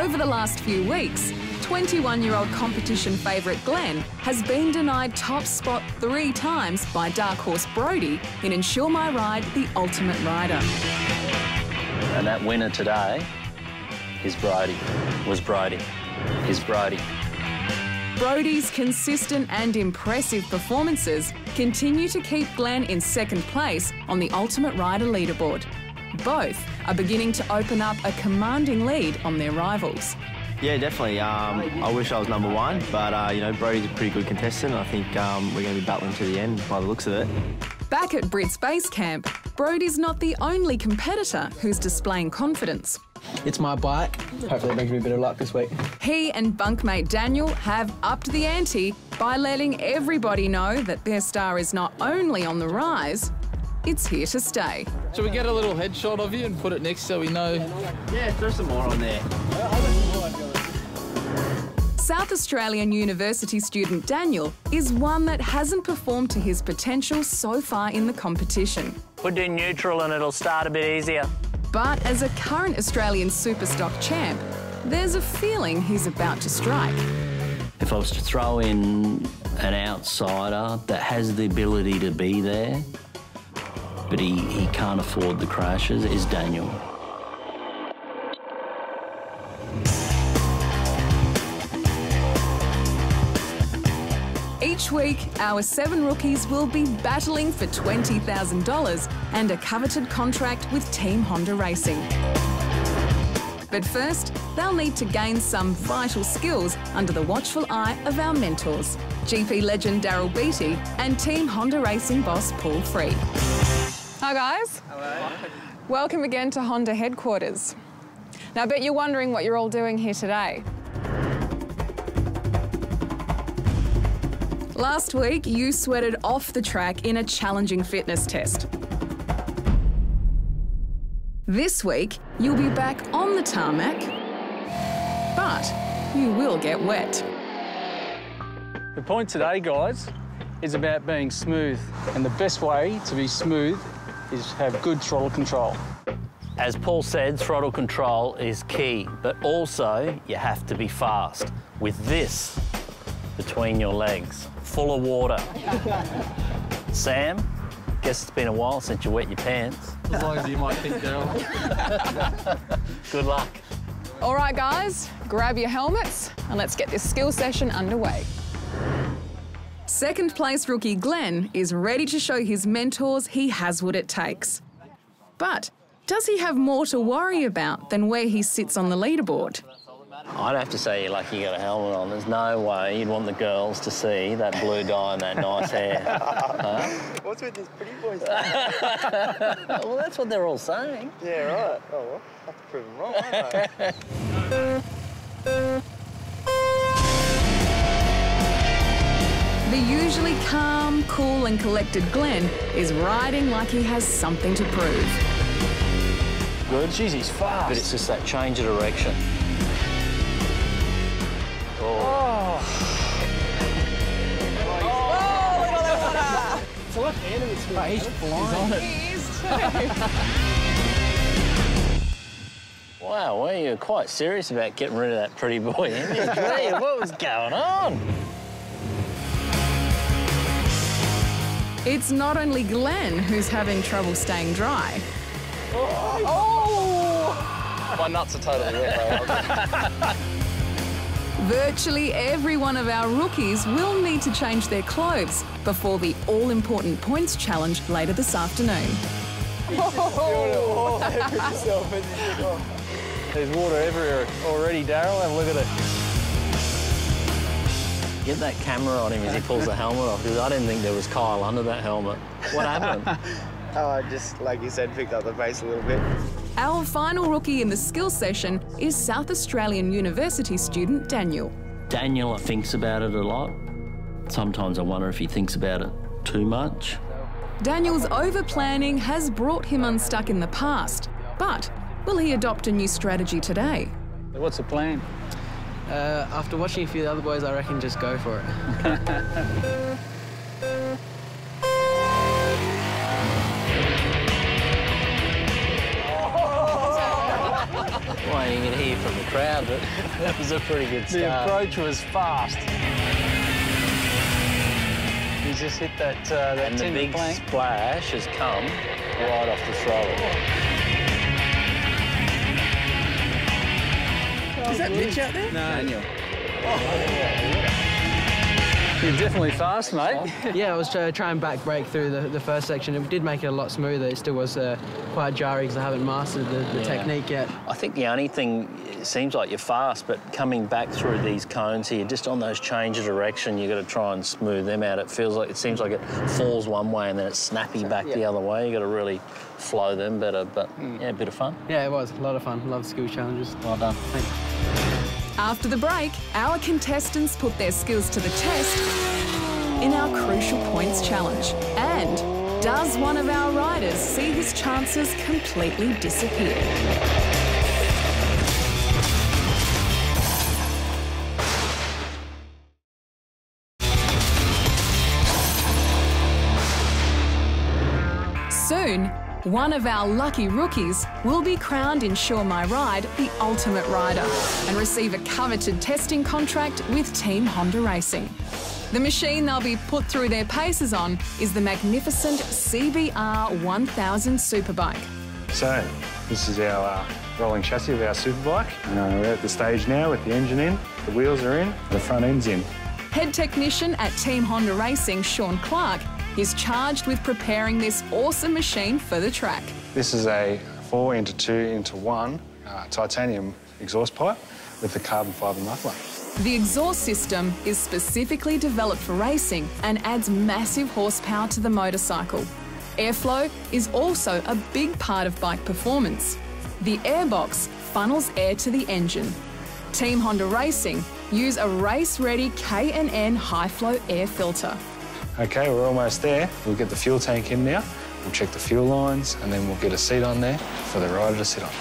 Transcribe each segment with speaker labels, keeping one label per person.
Speaker 1: Over the last few weeks, 21-year-old competition favourite Glenn has been denied top spot 3 times by dark horse Brody in InsureMyRide, the ultimate rider.
Speaker 2: And that winner today is Brody. Is Brody.
Speaker 1: Brody's consistent and impressive performances continue to keep Glenn in second place on the Ultimate Rider leaderboard. Both are beginning to open up a commanding lead on their rivals.
Speaker 3: Yeah, definitely. I wish I was number 1, but, you know, Brody's a pretty good contestant. I think we're going to be battling to the end by the looks of it.
Speaker 1: Back at Brit's base camp, Brody's not the only competitor who's displaying confidence.
Speaker 4: It's my bike. Hopefully it brings me a bit of luck this week.
Speaker 1: He and bunkmate Daniel have upped the ante by letting everybody know that their star is not only on the rise, it's here to stay.
Speaker 5: Should we get a little headshot of you and put it next so we know?
Speaker 3: Yeah, throw some more on there.
Speaker 1: South Australian University student Daniel is one that hasn't performed to his potential so far in the competition.
Speaker 2: We'll do neutral and it'll start a bit easier.
Speaker 1: But as a current Australian Superstock champ, there's a feeling he's about to strike.
Speaker 2: If I was to throw in an outsider that has the ability to be there, but he can't afford the crashes, is Daniel.
Speaker 1: Each week, our 7 rookies will be battling for $20,000 and a coveted contract with Team Honda Racing. But first, they'll need to gain some vital skills under the watchful eye of our mentors, GP legend Daryl Beattie and Team Honda Racing boss Paul Free. Hi guys.
Speaker 5: Hello.
Speaker 1: Welcome again to Honda headquarters. Now I bet you're wondering what you're all doing here today. Last week, you sweated off the track in a challenging fitness test. This week, you'll be back on the tarmac, but you will get wet.
Speaker 5: The point today, guys, is about being smooth. And the best way to be smooth is to have good throttle control.
Speaker 2: As Paul said, throttle control is key, but also you have to be fast with this between your legs, full of water. Sam, guess it's been a while since you wet your pants.
Speaker 5: As long as you might think, Daryl.
Speaker 2: Good luck.
Speaker 1: All right, guys, grab your helmets and let's get this skill session underway. Second place rookie Glenn is ready to show his mentors he has what it takes. But does he have more to worry about than where he sits on the leaderboard?
Speaker 2: I'd have to say you're lucky you got a helmet on. There's no way you'd want the girls to see that blue dye and that nice hair. Huh?
Speaker 3: What's with these pretty boys?
Speaker 2: Well, that's what they're all saying.
Speaker 3: Yeah, right. Oh, well, I have to prove them wrong, don't I?
Speaker 1: The usually calm, cool and collected Glenn is riding like he has something to prove.
Speaker 5: Good. Jeez, he's fast.
Speaker 2: But it's just that change of direction.
Speaker 5: It's a left-handed that's good. He's flying.
Speaker 1: He is too.
Speaker 2: Wow, well, you're quite serious about getting rid of that pretty boy, aren't you? Gee, what was going on?
Speaker 1: It's not only Glenn who's having trouble staying dry.
Speaker 5: Oh! My nuts are totally wet, though.
Speaker 1: Virtually every one of our rookies will need to change their clothes before the all-important points challenge later this afternoon.
Speaker 5: There's water everywhere already, Daryl. Have a look at it.
Speaker 2: Get that camera on him as he pulls the helmet off, because I didn't think there was Kyle under that helmet. What happened?
Speaker 3: Oh, I just, like you said, picked up the pace a little bit.
Speaker 1: Our final rookie in the skills session is South Australian University student Daniel.
Speaker 2: Daniel thinks about it a lot. Sometimes I wonder if he thinks about it too much.
Speaker 1: Daniel's over-planning has brought him unstuck in the past, but will he adopt a new strategy today?
Speaker 5: What's the plan?
Speaker 4: After watching a few of the other boys, I reckon just go for it.
Speaker 2: Well, you can hear from the crowd, but that was a pretty good start.
Speaker 5: The approach was fast. He's just hit that,
Speaker 2: and the big
Speaker 5: plank.
Speaker 2: splash has come right off the throttle.
Speaker 4: Is that Mitch out there? No.
Speaker 5: Daniel. You're definitely fast, mate.
Speaker 4: Yeah, I was trying back brake through the first section. It did make it a lot smoother. It still was quite jarring because I haven't mastered the technique yet.
Speaker 2: I think the only thing, it seems like you're fast, but coming back through these cones here, just on those change of direction, you've got to try and smooth them out. It seems like it falls one way and then it's snappy back the other way. You've got to really flow them better, but yeah, a bit of fun.
Speaker 4: Yeah, it was a lot of fun. Love skill challenges.
Speaker 2: Well done.
Speaker 4: Thanks.
Speaker 1: After the break, our contestants put their skills to the test in our Crucial Points Challenge. And does one of our riders see his chances completely disappear? Soon, one of our lucky rookies will be crowned InsureMyRide the ultimate rider and receive a coveted testing contract with Team Honda Racing. The machine they'll be put through their paces on is the magnificent CBR 1000 Superbike.
Speaker 6: So, this is our rolling chassis of our Superbike. We're at the stage now with the engine in, the wheels are in, the front end's in.
Speaker 1: Head technician at Team Honda Racing, Sean Clark, is charged with preparing this awesome machine for the track.
Speaker 6: This is a 4x2x1 titanium exhaust pipe with a carbon fibre muffler.
Speaker 1: The exhaust system is specifically developed for racing and adds massive horsepower to the motorcycle. Airflow is also a big part of bike performance. The airbox funnels air to the engine. Team Honda Racing use a race-ready K&N high-flow air filter.
Speaker 6: OK, we're almost there. We'll get the fuel tank in now, we'll check the fuel lines, and then we'll get a seat on there for the rider to sit on.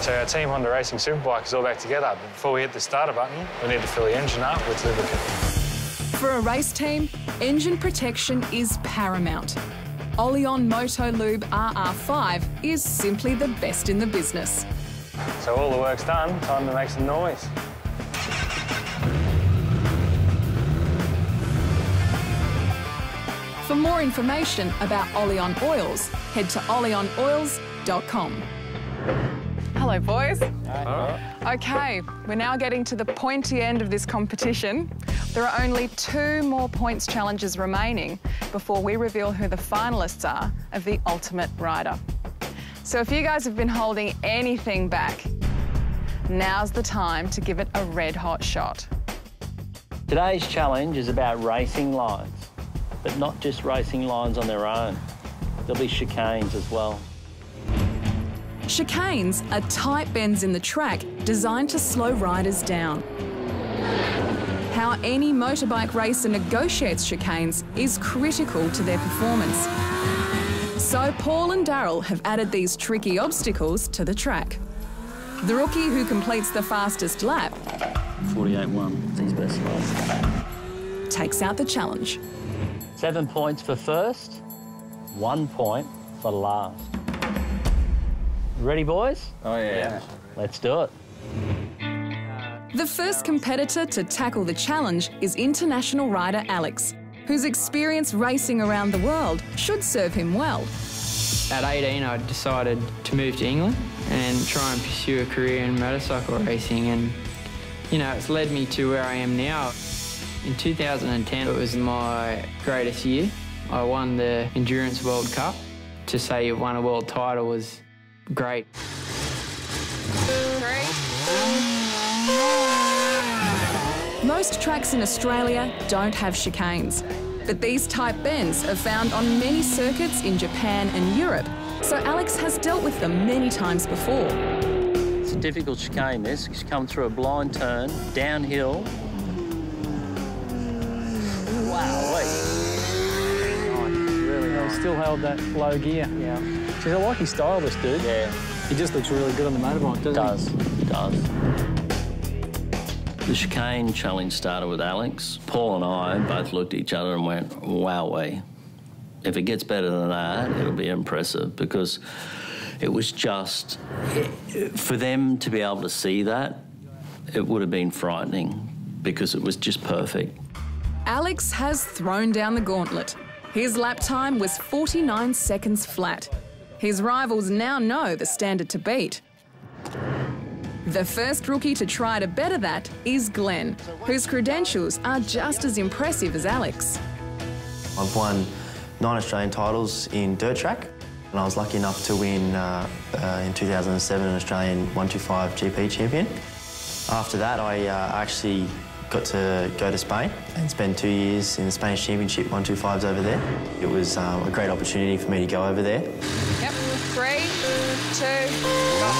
Speaker 6: So our Team Honda Racing Superbike is all back together, but before we hit the starter button, we need to fill the engine up with lubricant.
Speaker 1: For a race team, engine protection is paramount. Oleon Moto Lube RR5 is simply the best in the business.
Speaker 6: So all the work's done, time to make some noise.
Speaker 1: For more information about Oleon Oils, head to oleonoils.com. Hello, boys. Hi. OK, we're now getting to the pointy end of this competition. There are only 2 more points challenges remaining before we reveal who the finalists are of the Ultimate Rider. So if you guys have been holding anything back, now's the time to give it a red-hot shot.
Speaker 2: Today's challenge is about racing lines, but not just racing lines on their own. There'll be chicanes as well.
Speaker 1: Chicanes are tight bends in the track designed to slow riders down. How any motorbike racer negotiates chicanes is critical to their performance. So Paul and Darryl have added these tricky obstacles to the track. The rookie who completes the fastest lap
Speaker 2: 48.1, his best lap.
Speaker 1: Takes out the challenge.
Speaker 2: 7 points for first, 1 point for last. Ready, boys?
Speaker 5: Oh, yeah.
Speaker 2: Let's do it.
Speaker 1: The first competitor to tackle the challenge is international rider Alex, whose experience racing around the world should serve him well.
Speaker 7: At 18, I decided to move to England and try and pursue a career in motorcycle racing, and, you know, it's led me to where I am now. In 2010, it was my greatest year. I won the Endurance World Cup. To say you've won a world title was great.
Speaker 1: Most tracks in Australia don't have chicanes, but these tight bends are found on many circuits in Japan and Europe, so Alex has dealt with them many times before.
Speaker 2: It's a difficult chicane, this. You come through a blind turn, downhill. Wow,
Speaker 5: Really nice. Still held that low gear. Yeah. Geez, I like his style, this dude.
Speaker 2: Yeah.
Speaker 5: He just looks really good on the motorbike, doesn't he?
Speaker 2: It does. The chicane challenge started with Alex. Paul and I both looked at each other and went, wowee. If it gets better than that, it'll be impressive, because It was just, for them to be able to see that, it would have been frightening because it was just perfect.
Speaker 1: Alex has thrown down the gauntlet. His lap time was 49 seconds flat. His rivals now know the standard to beat. The first rookie to try to better that is Glenn, whose credentials are just as impressive as Alex.
Speaker 3: I've won 9 Australian titles in dirt track, and I was lucky enough to win in 2007 an Australian 125 GP champion. After that, I actually got to go to Spain and spend 2 years in the Spanish Championship 125s over there. It was a great opportunity for me to go over there.
Speaker 1: Yep, 3, 2, go.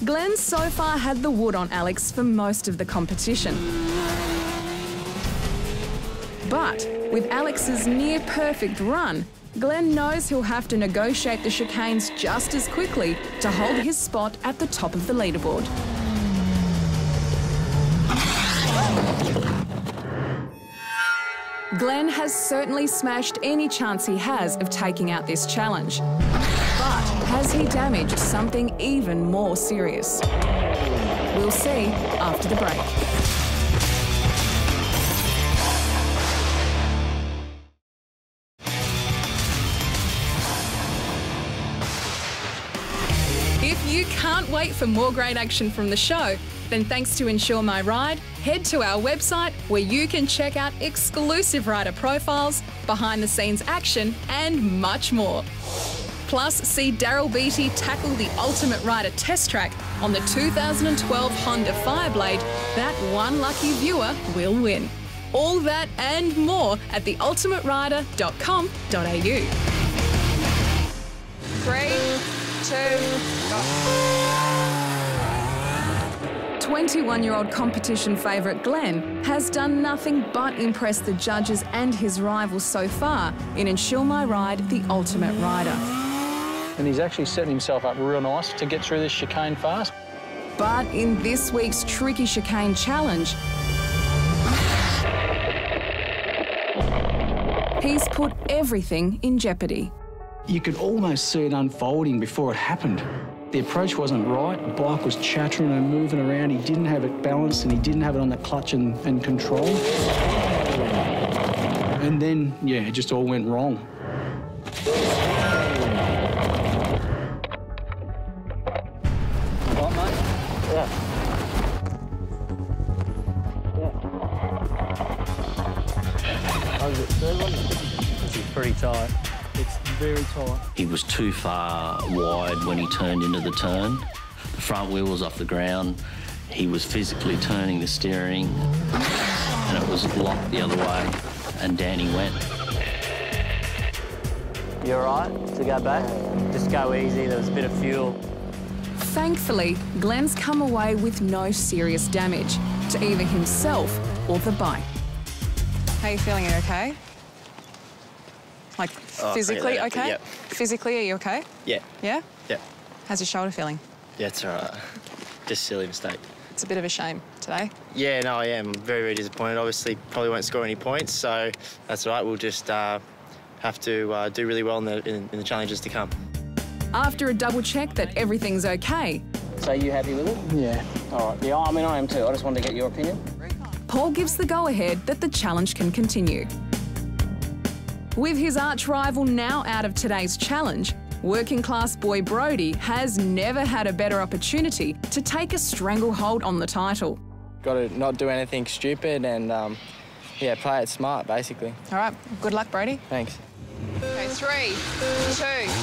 Speaker 1: Glenn so far had the wood on Alex for most of the competition. But with Alex's near-perfect run, Glenn knows he'll have to negotiate the chicanes just as quickly to hold his spot at the top of the leaderboard. Glenn has certainly smashed any chance he has of taking out this challenge. But has he damaged something even more serious? We'll see after the break. If you can't wait for more great action from the show, then thanks to InsureMyRide, head to our website where you can check out exclusive rider profiles, behind-the-scenes action and much more. Plus, see Daryl Beattie tackle the Ultimate Rider test track on the 2012 Honda Fireblade that one lucky viewer will win. All that and more at theultimaterider.com.au. 3, 2, go. 21-year-old competition favourite Glenn has done nothing but impress the judges and his rivals so far in InsureMyRide, the Ultimate Rider.
Speaker 5: And he's actually setting himself up real nice to get through this chicane fast.
Speaker 1: But in this week's tricky chicane challenge, he's put everything in jeopardy.
Speaker 5: You could almost see it unfolding before it happened. The approach wasn't right, the bike was chattering and moving around, he didn't have it balanced and he didn't have it on the clutch and control. And then, yeah, it just all went wrong. Right, mate? Yeah.
Speaker 2: This is pretty tight.
Speaker 5: It's very tight.
Speaker 2: He was too far wide when he turned into the turn. The front wheel was off the ground. He was physically turning the steering and it was locked the other way and down he went. You all right to go back? Just go easy, there was a bit of fuel.
Speaker 1: Thankfully, Glenn's come away with no serious damage to either himself or the bike.
Speaker 8: How are you feeling? Are you okay? Like, physically okay?
Speaker 3: Yep.
Speaker 8: Physically, are you okay?
Speaker 3: Yeah.
Speaker 8: Yeah?
Speaker 3: Yeah.
Speaker 8: How's your shoulder feeling?
Speaker 3: Yeah, it's all right. Just a silly mistake.
Speaker 8: It's a bit of a shame today.
Speaker 3: Yeah, no, I am very, very disappointed. Obviously, probably won't score any points, so that's all right. We'll just have to do really well in the challenges to come.
Speaker 1: After a double check that everything's okay,
Speaker 9: So you happy with it?
Speaker 5: Yeah.
Speaker 9: All right. Yeah, I mean, I am too. I just wanted to get your opinion.
Speaker 1: Paul gives the go-ahead that the challenge can continue. With his arch-rival now out of today's challenge, working-class boy Brody has never had a better opportunity to take a stranglehold on the title.
Speaker 10: Got to not do anything stupid and, yeah, play it smart, basically.
Speaker 8: All right, good luck, Brody.
Speaker 10: Thanks.
Speaker 8: Okay, 3, 2,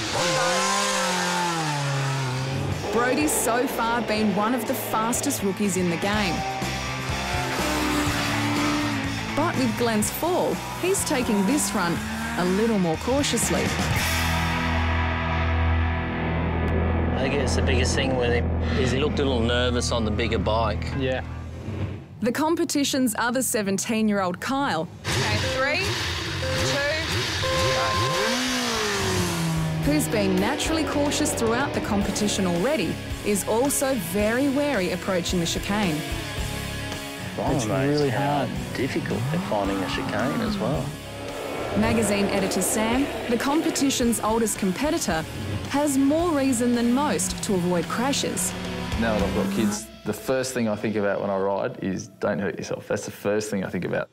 Speaker 1: Brody's so far been one of the fastest rookies in the game. But with Glenn's fall, he's taking this run a little more cautiously.
Speaker 2: I guess the biggest thing with him is he looked a little nervous on the bigger bike.
Speaker 5: Yeah.
Speaker 1: The competition's other 17-year-old Kyle,
Speaker 8: Okay, 3, 2,
Speaker 1: who's been naturally cautious throughout the competition already, is also very wary approaching the chicane.
Speaker 5: It's really hard.
Speaker 2: Difficult at finding a chicane as well.
Speaker 1: Magazine editor Sam, the competition's oldest competitor, has more reason than most to avoid crashes.
Speaker 11: Now that I've got kids, the first thing I think about when I ride is don't hurt yourself. That's the first thing I think about.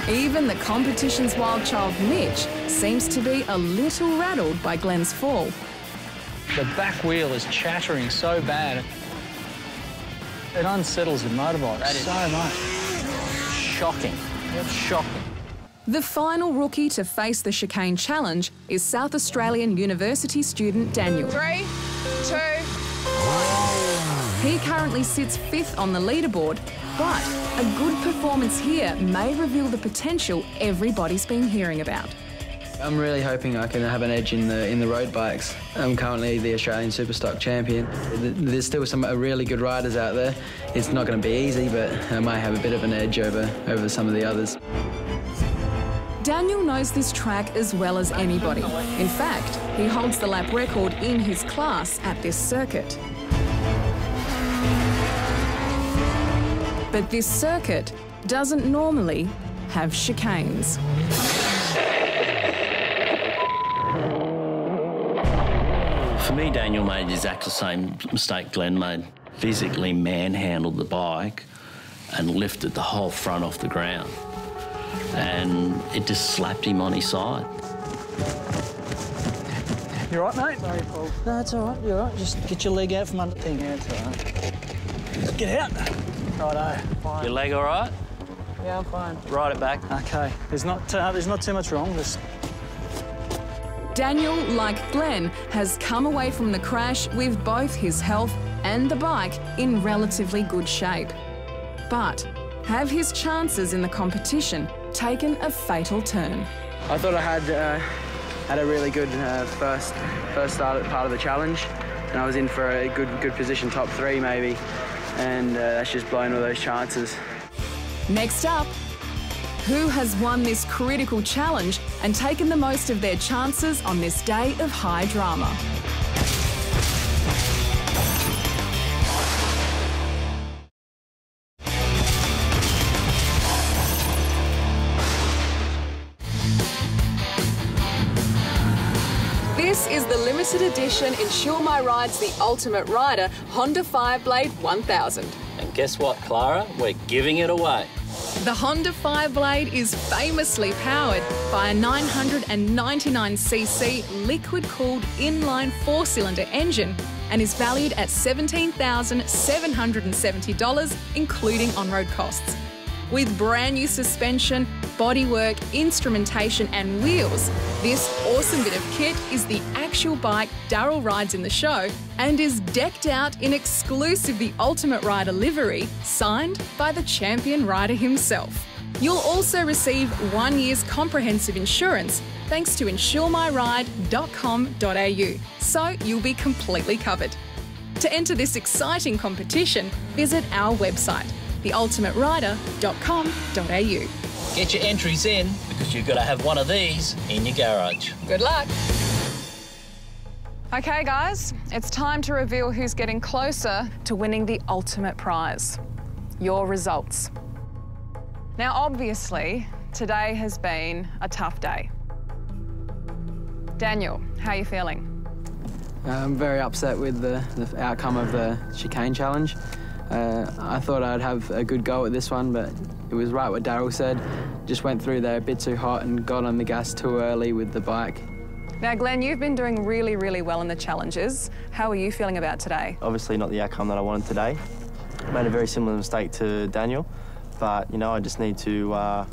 Speaker 1: Even the competition's wild child Mitch seems to be a little rattled by Glenn's fall.
Speaker 5: The back wheel is chattering so bad. It unsettles the motorbike so much.
Speaker 2: Shocking. Shocking.
Speaker 1: The final rookie to face the Chicane Challenge is South Australian University student Daniel.
Speaker 8: 3, 2, 1.
Speaker 1: He currently sits 5th on the leaderboard, but a good performance here may reveal the potential everybody's been hearing about.
Speaker 4: I'm really hoping I can have an edge in the road bikes. I'm currently the Australian Superstock champion. There's still some really good riders out there. It's not going to be easy, but I might have a bit of an edge over some of the others.
Speaker 1: Daniel knows this track as well as anybody. In fact, he holds the lap record in his class at this circuit. But this circuit doesn't normally have chicanes.
Speaker 2: For me, Daniel made exactly the same mistake Glenn made. Physically manhandled the bike and lifted the whole front off the ground. And it just slapped him on his side.
Speaker 5: You all right, mate? Sorry, Paul. No, it's all right. You're all right. Just get your leg out from under the thing. Yeah, it's all right. Get out. Righto. Fine.
Speaker 2: Your leg all right?
Speaker 5: Yeah, I'm fine.
Speaker 2: Ride it back.
Speaker 5: OK. There's not too much wrong. Just...
Speaker 1: Daniel, like Glenn, has come away from the crash with both his health and the bike in relatively good shape. But have his chances in the competition taken a fatal turn?
Speaker 4: I thought I had a really good first start part of the challenge, and I was in for a good position, top 3 maybe, and that's just blown all those chances.
Speaker 1: Next up, who has won this critical challenge and taken the most of their chances on this day of high drama? This is the limited edition InsureMyRide's The Ultimate Rider Honda 5-Blade 1000.
Speaker 2: And guess what, Clara? We're giving it away.
Speaker 1: The Honda 5-Blade is famously powered by a 999cc liquid-cooled inline 4-cylinder engine and is valued at $17,770, including on-road costs. With brand new suspension, bodywork, instrumentation and wheels, this awesome bit of kit is the actual bike Darryl rides in the show and is decked out in exclusive The Ultimate Rider livery, signed by the champion rider himself. You'll also receive 1 year's comprehensive insurance thanks to InsureMyRide.com.au, so you'll be completely covered. To enter this exciting competition, visit our website, theultimaterider.com.au.
Speaker 2: Get your entries in because you've got to have one of these in your garage.
Speaker 1: Good luck.
Speaker 8: OK, guys, it's time to reveal who's getting closer
Speaker 1: To winning the ultimate prize, your results.
Speaker 8: Now, obviously, today has been a tough day. Daniel, how are you feeling?
Speaker 4: I'm very upset with the outcome of the Chicane Challenge. I thought I'd have a good go at this one, but it was right what Darryl said. Just went through there a bit too hot and got on the gas too early with the bike.
Speaker 8: Now, Glenn, you've been doing really, really well in the challenges. How are you feeling about today?
Speaker 3: Obviously not the outcome that I wanted today. I made a very similar mistake to Daniel, but, you know, I just need to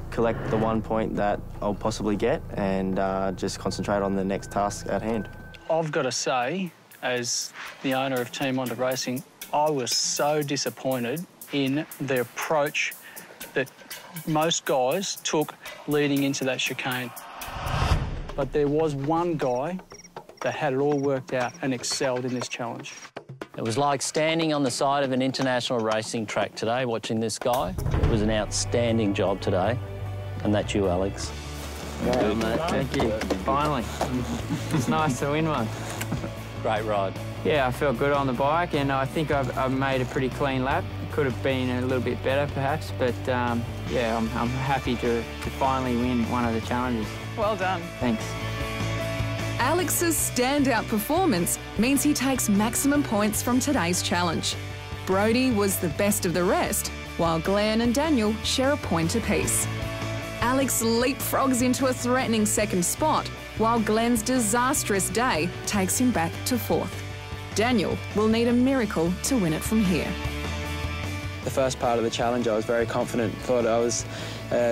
Speaker 3: collect the 1 point that I'll possibly get and just concentrate on the next task at hand.
Speaker 5: I've got to say, as the owner of Team Honda Racing, I was so disappointed in the approach that most guys took leading into that chicane. But there was one guy that had it all worked out and excelled in this challenge.
Speaker 2: It was like standing on the side of an international racing track today, watching this guy. It was an outstanding job today, and that's you, Alex.
Speaker 7: Good, mate. Thank you. Finally. It's nice to win one.
Speaker 2: Great ride.
Speaker 7: Yeah, I felt good on the bike, and I think I've made a pretty clean lap. Could have been a little bit better, perhaps, but yeah, I'm happy to finally win one of the challenges.
Speaker 8: Well done.
Speaker 7: Thanks.
Speaker 1: Alex's standout performance means he takes maximum points from today's challenge. Brodie was the best of the rest, while Glenn and Daniel share a point apiece. Alex leapfrogs into a threatening second spot, while Glenn's disastrous day takes him back to fourth. Daniel will need a miracle to win it from here.
Speaker 4: The first part of the challenge, I was very confident, thought I was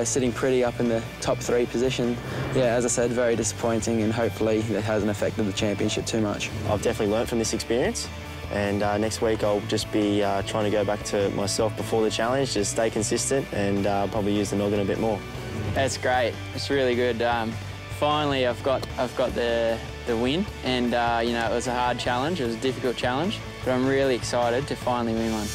Speaker 4: sitting pretty up in the top 3 position. Yeah, as I said, very disappointing, and hopefully that hasn't affected the championship too much.
Speaker 3: I've definitely learnt from this experience, and next week I'll just be trying to go back to myself before the challenge, just stay consistent and probably use the noggin a bit more.
Speaker 7: That's great. It's really good. Finally, I've got the win, and you know, it was a hard challenge. It was a difficult challenge, but I'm really excited to finally win one.